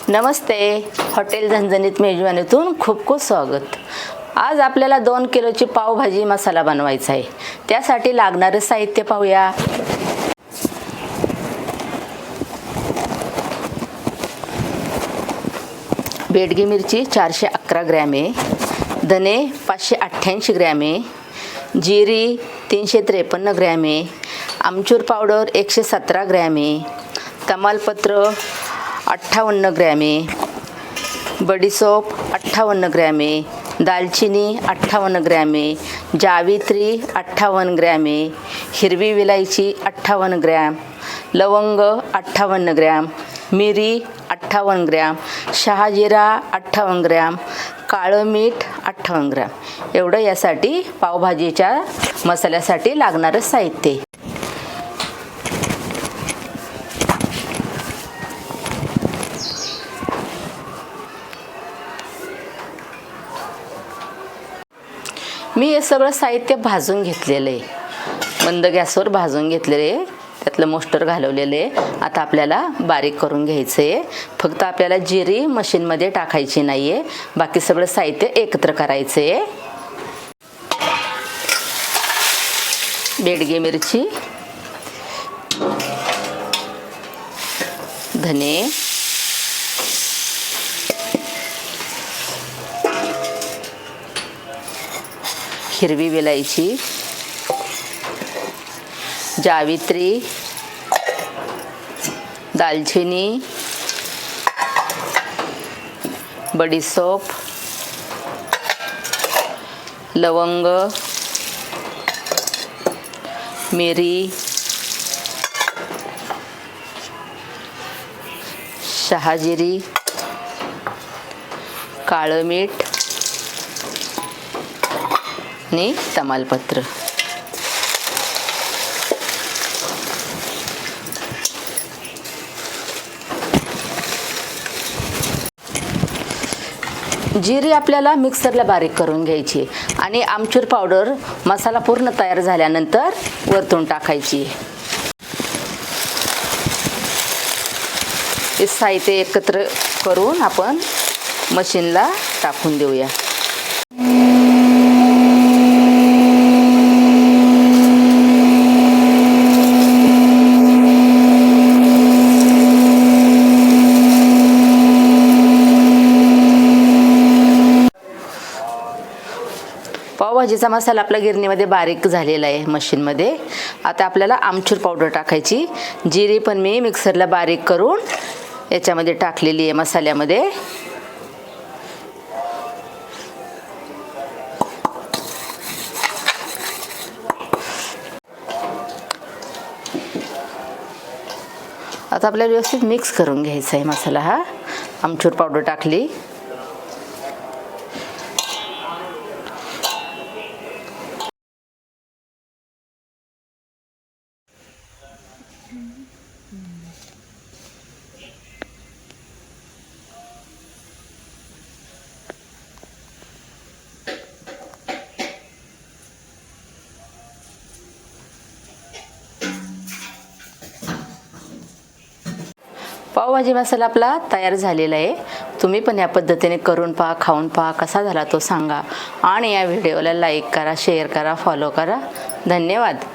नमस्ते, hotel झणझणीत मेजवानीतून खूप खूप स्वागत। आज आपल्याला 2 किलोची पावभाजी मसाला बनवायचा आहे। त्यासाठी लागणारे साहित्य पाहूया। बेडगी मिरची 411 ग्रॅम आहे, धने 588 ग्रॅम आहे, जिरी 353 ग्रॅम आहे, आमचूर पावडर 117 ग्रॅम आहे, तमालपत्र 58 ग्रॅम आहे, बडीसोप 58 ग्रॅम आहे, दालचिनी 58 ग्रॅम आहे, जावित्री 58 ग्रॅम आहे, हिरवी विलायची 58 ग्रॅम, लवंग 58 ग्रॅम, मिरी 58 ग्रॅम, शहाजिरा 58 ग्रॅम, काळं मीठ 58 ग्रॅम एवढं यासाठी पावभाजीच्या मसाल्यासाठी लागणारं साहित्य। मी हे सगळं साहित्य भाजून घेतलेलं आहे, मंद गॅसवर भाजून घेतलेले आहे, त्यातलं मोस्टर घालवलेलं आहे। आता आपल्याला बारीक करून घ्यायचं आहे। फक्त आपल्याला जिरी मशीनमध्ये टाकायची नाही आहे, बाकी सगळं साहित्य एकत्र करायचं आहे। बेडगी मिरची, धने, हिरवी विलायची, जावित्री, दालचिनी, बडीसोप, लवंग, मिरी, शहाजिरी, काळं मीठ आणि तमालपत्र। जिरी आपल्याला मिक्सरला बारीक करून घ्यायची आणि आमचूर पावडर मसाला पूर्ण तयार झाल्यानंतर वरतून टाकायची। हे साहित्य एकत्र करून आपण मशीनला टाकून देऊया। पावभाजीचा मसाला आपला गिरणीमध्ये बारीक झालेला आहे मशीनमध्ये। आता आपल्याला आमचूर पावडर टाकायची। जिरी पण मी मिक्सरला बारीक करून याच्यामध्ये टाकलेली आहे मसाल्यामध्ये। आता आपल्याला व्यवस्थित मिक्स करून घ्यायचा आहे मसाला। हा आमचूर पावडर टाकली, पावभाजी मसाला आपला तयार झालेला आहे। तुम्ही पण या पद्धतीने करून पहा, खाऊन पहा, कसा झाला तो सांगा आणि या व्हिडिओला लाईक करा, शेअर करा, फॉलो करा। धन्यवाद।